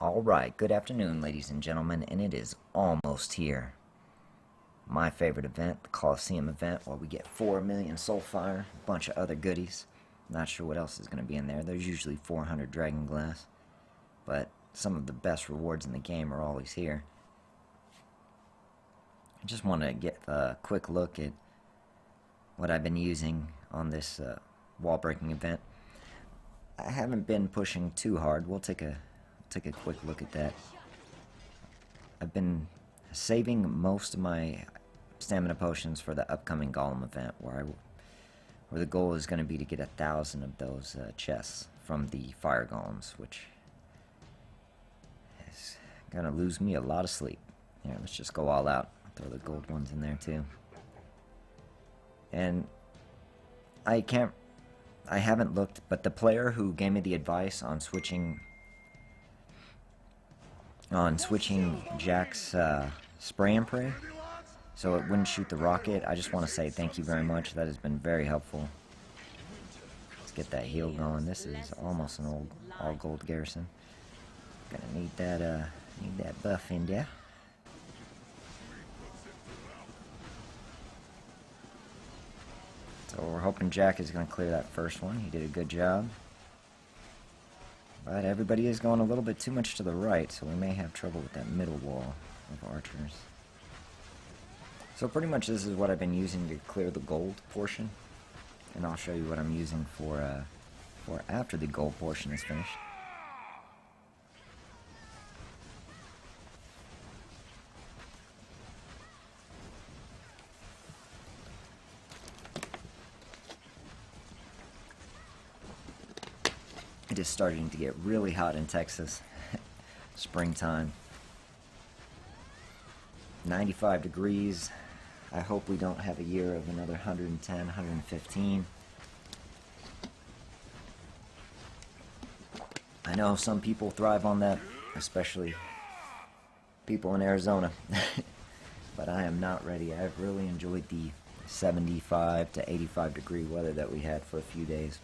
Alright, good afternoon, ladies and gentlemen, and it is almost here. My favorite event, the Coliseum event, where we get 4 million Soulfire, a bunch of other goodies. Not sure what else is going to be in there. There's usually 400 Dragon Glass, but some of the best rewards in the game are always here. I just want to get a quick look at what I've been using on this wall breaking event. I haven't been pushing too hard. We'll take a quick look at that. I've been saving most of my stamina potions for the upcoming Golem event, where the goal is going to be to get 1,000 of those chests from the fire golems, which is going to lose me a lot of sleep. Here, let's just go all out. Throw the gold ones in there too. And I haven't looked, but the player who gave me the advice on switching Jack's spray and pray so it wouldn't shoot the rocket, I just want to say thank you very much. That has been very helpful. Let's get that heal going. This is almost an all gold Garrison. Gonna need that buff in there. So we're hoping Jack is going to clear that first one. He did a good job. But everybody is going a little bit too much to the right, so we may have trouble with that middle wall of archers. So pretty much this is what I've been using to clear the gold portion. And I'll show you what I'm using for after the gold portion is finished. It is starting to get really hot in Texas. Springtime. 95 degrees. I hope we don't have a year of another 110, 115. I know some people thrive on that, especially people in Arizona. But I am not ready. I've really enjoyed the 75 to 85 degree weather that we had for a few days.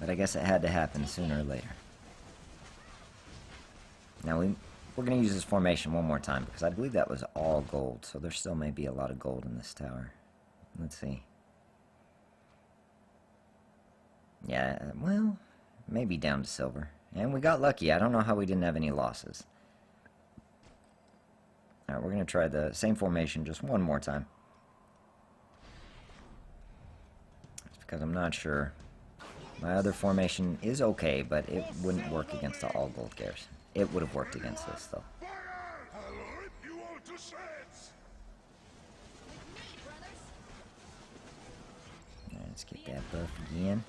But I guess it had to happen sooner or later. Now we're going to use this formation one more time, because I believe that was all gold, so there still may be a lot of gold in this tower. Let's see. Yeah, well, maybe down to silver. And we got lucky. I don't know how we didn't have any losses. Alright, we're going to try the same formation just one more time. It's because I'm not sure. My other formation is okay, but it wouldn't work against the all gold Garrison. It would have worked against this, though. Let's get that buff again.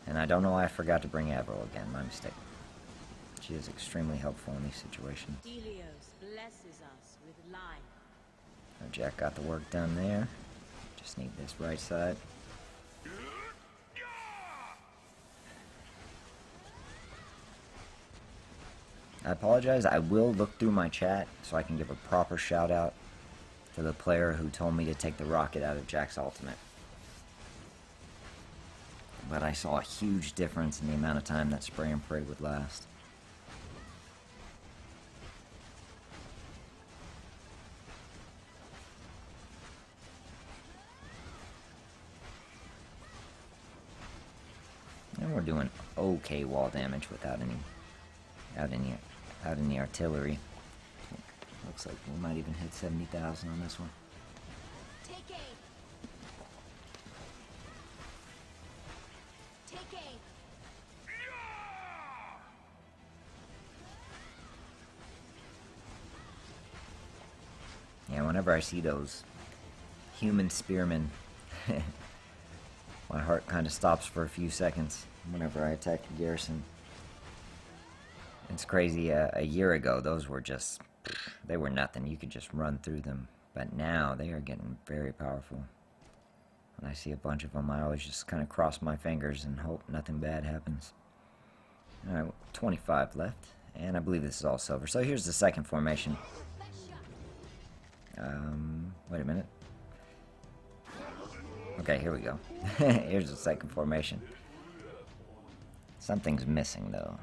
And I don't know why I forgot to bring Avril again. My mistake. She is extremely helpful in these situations. Jack got the work done there. Just need this right side. I apologize, I will look through my chat so I can give a proper shout out to the player who told me to take the rocket out of Jack's ultimate. But I saw a huge difference in the amount of time that spray and pray would last. And we're doing okay wall damage without any artillery. Looks like we might even hit 70,000 on this one. Take aim. Take aim. Yeah, whenever I see those human spearmen, my heart kind of stops for a few seconds whenever I attack the Garrison. It's crazy, a year ago, those were just, they were nothing. You could just run through them. But now, they are getting very powerful. When I see a bunch of them, I always just kind of cross my fingers and hope nothing bad happens. Alright, 25 left. And I believe this is all silver. So here's the second formation. Wait a minute. Okay, here we go. Here's the second formation. Something's missing, though.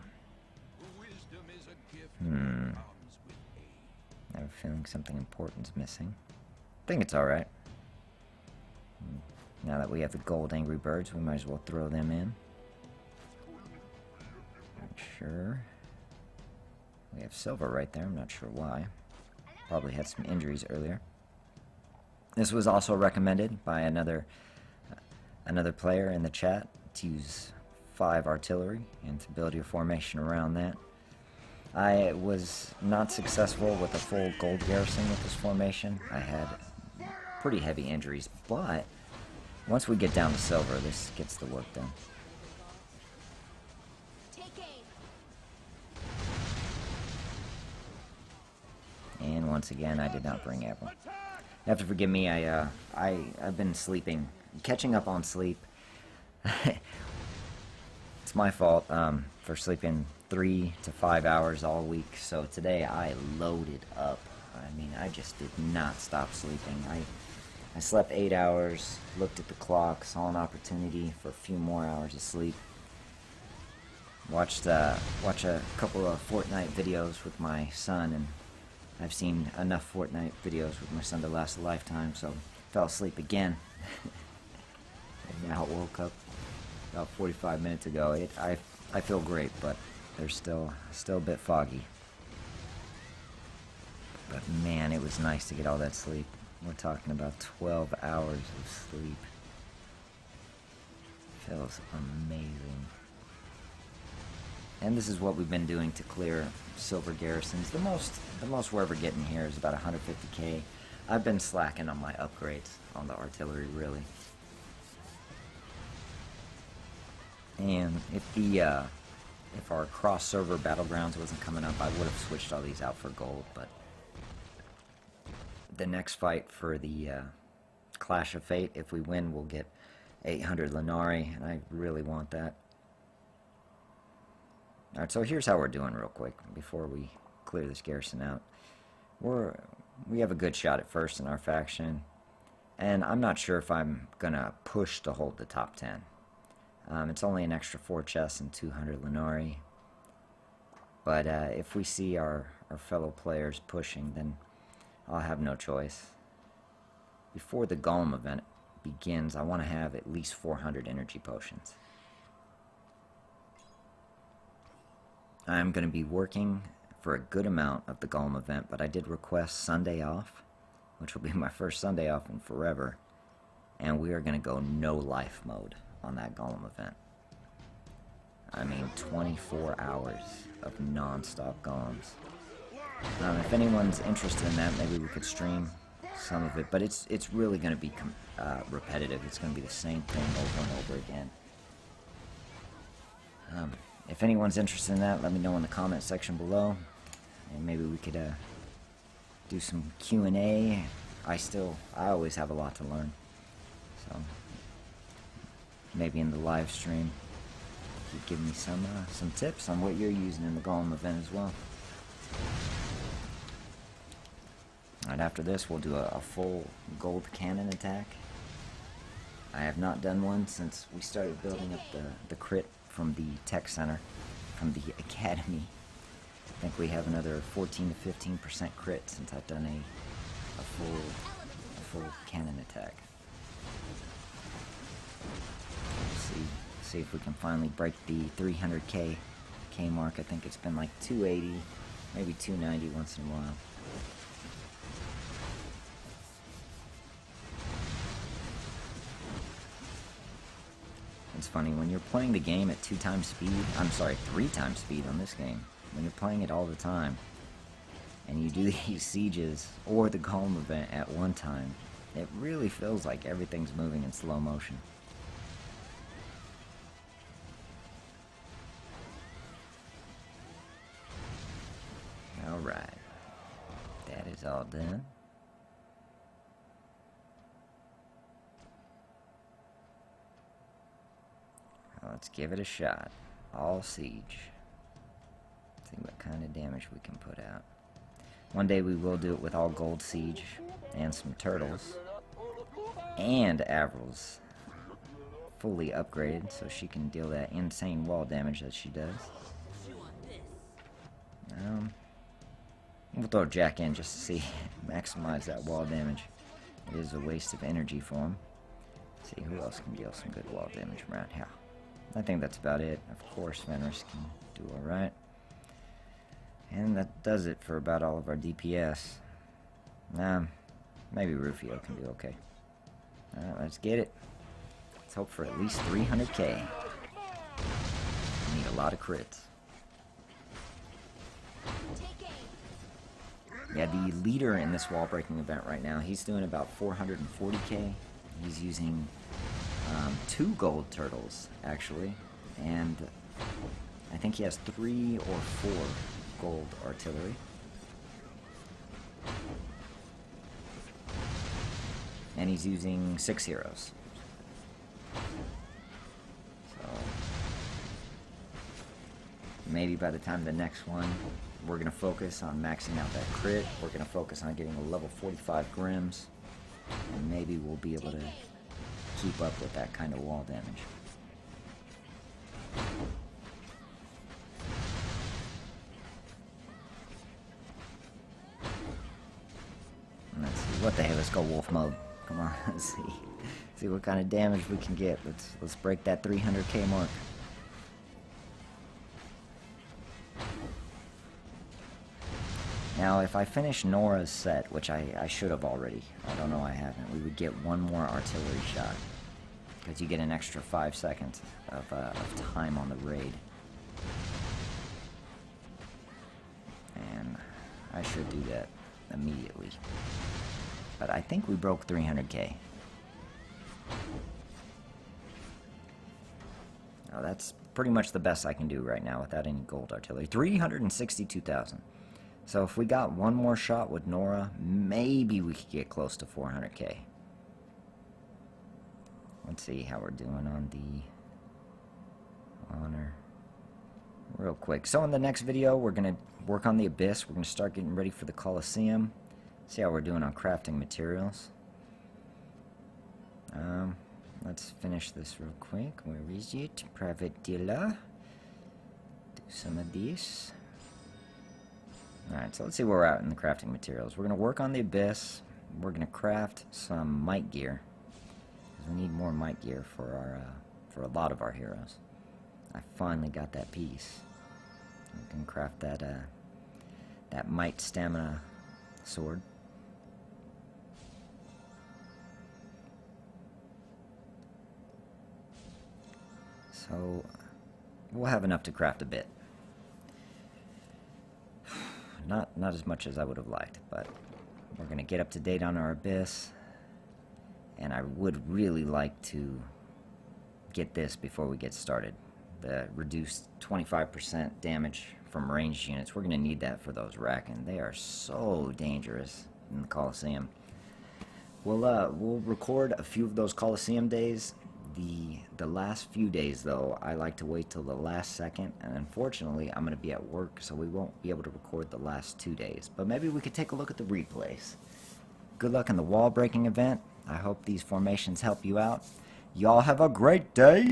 I have a feeling something important's missing. I think it's alright. Now that we have the gold Angry Birds, we might as well throw them in. Not sure. We have silver right there, I'm not sure why. Probably had some injuries earlier. This was also recommended by another player in the chat to use 5 artillery and to build your formation around that. I was not successful with a full gold garrison with this formation. I had pretty heavy injuries, but once we get down to silver, this gets the work done. And once again, I did not bring ammo. You have to forgive me, I've been sleeping, catching up on sleep. It's my fault for sleeping 3 to 5 hours all week, so today I loaded up. I mean, I just did not stop sleeping. I slept 8 hours, looked at the clock, saw an opportunity for a few more hours of sleep. Watched a couple of Fortnite videos with my son, and I've seen enough Fortnite videos with my son to last a lifetime, so fell asleep again. And now woke up about 45 minutes ago. I feel great, but they're still a bit foggy. But man, it was nice to get all that sleep. We're talking about 12 hours of sleep. Feels amazing. And this is what we've been doing to clear silver garrisons. The most we're ever getting here is about 150k. I've been slacking on my upgrades on the artillery, really. And if our cross-server battlegrounds wasn't coming up, I would have switched all these out for gold, but the next fight for the Clash of Fate, if we win, we'll get 800 Lenari, and I really want that. Alright, so here's how we're doing real quick before we clear this garrison out. We have a good shot at first in our faction, and I'm not sure if I'm gonna push to hold the top 10. It's only an extra 4 chests and 200 Lenari, but if we see our fellow players pushing, then I'll have no choice. Before the Golem event begins, I want to have at least 400 energy potions. I'm going to be working for a good amount of the Golem event, but I did request Sunday off, which will be my first Sunday off in forever, and we are going to go no life mode on that Golem event. I mean 24 hours of non-stop golems. If anyone's interested in that, maybe we could stream some of it, but it's really going to be repetitive. It's going to be the same thing over and over again. If anyone's interested in that, let me know in the comment section below, and maybe we could do some Q&A. I always have a lot to learn, so maybe in the live stream you could give me some tips on what you're using in the Golem event as well. Alright, after this we'll do a full gold cannon attack. I have not done one since we started building up the crit from the tech center, from the academy. I think we have another 14 to 15% crit since I've done a full cannon attack. Let's see if we can finally break the 300k mark. I think it's been like 280, maybe 290 once in a while. It's funny, when you're playing the game at 2 times speed, I'm sorry, 3 times speed on this game, when you're playing it all the time, and you do these sieges, or the Golem event at one time, it really feels like everything's moving in slow motion. Alright, that is all done. Let's give it a shot. All siege. See what kind of damage we can put out. One day we will do it with all gold siege and some turtles. And Avril's fully upgraded so she can deal that insane wall damage that she does. We'll throw Jack in just to see, maximize that wall damage. It is a waste of energy for him. Let's see, who else can deal some good wall damage around here? I think that's about it. Of course, Fenris can do alright. And that does it for about all of our DPS. Maybe Rufio can do okay. Alright, let's get it. Let's hope for at least 300k. We need a lot of crits. Yeah, the leader in this wall breaking event right now, he's doing about 440k. He's using 2 gold turtles, actually. And I think he has 3 or 4 gold artillery. And he's using 6 heroes. So maybe by the time the next one, we're going to focus on maxing out that crit. We're going to focus on getting a level 45 Grims. And maybe we'll be able to keep up with that kind of wall damage. Let's see. What the hell? Let's go wolf mode. Come on. Let's see what kind of damage we can get. Let's break that 300k mark. Now, if I finish Nora's set, which I should have already, I don't know I haven't, we would get 1 more artillery shot. Because you get an extra 5 seconds of time on the raid. And I should do that immediately. But I think we broke 300k. Now that's pretty much the best I can do right now without any gold artillery. 362,000. So if we got 1 more shot with Nora, maybe we could get close to 400k. Let's see how we're doing on the honor. Real quick. So in the next video, we're going to work on the Abyss. We're going to start getting ready for the Colosseum. See how we're doing on crafting materials. Let's finish this real quick. Where is it? Private dealer. Do some of these. Alright, so let's see where we're at in the crafting materials. We're going to work on the Abyss. We're going to craft some might gear. Because we need more might gear for a lot of our heroes. I finally got that piece. We can craft that might stamina sword. So we'll have enough to craft a bit. Not as much as I would have liked, but we're going to get up to date on our Abyss. And I would really like to get this before we get started. The reduced 25% damage from ranged units. We're going to need that for those Rakan. They are so dangerous in the Colosseum. We'll record a few of those Colosseum days. The last few days, though, I like to wait till the last second, and unfortunately, I'm going to be at work, so we won't be able to record the last 2 days. But maybe we could take a look at the replays. Good luck in the wall breaking event. I hope these formations help you out. Y'all have a great day!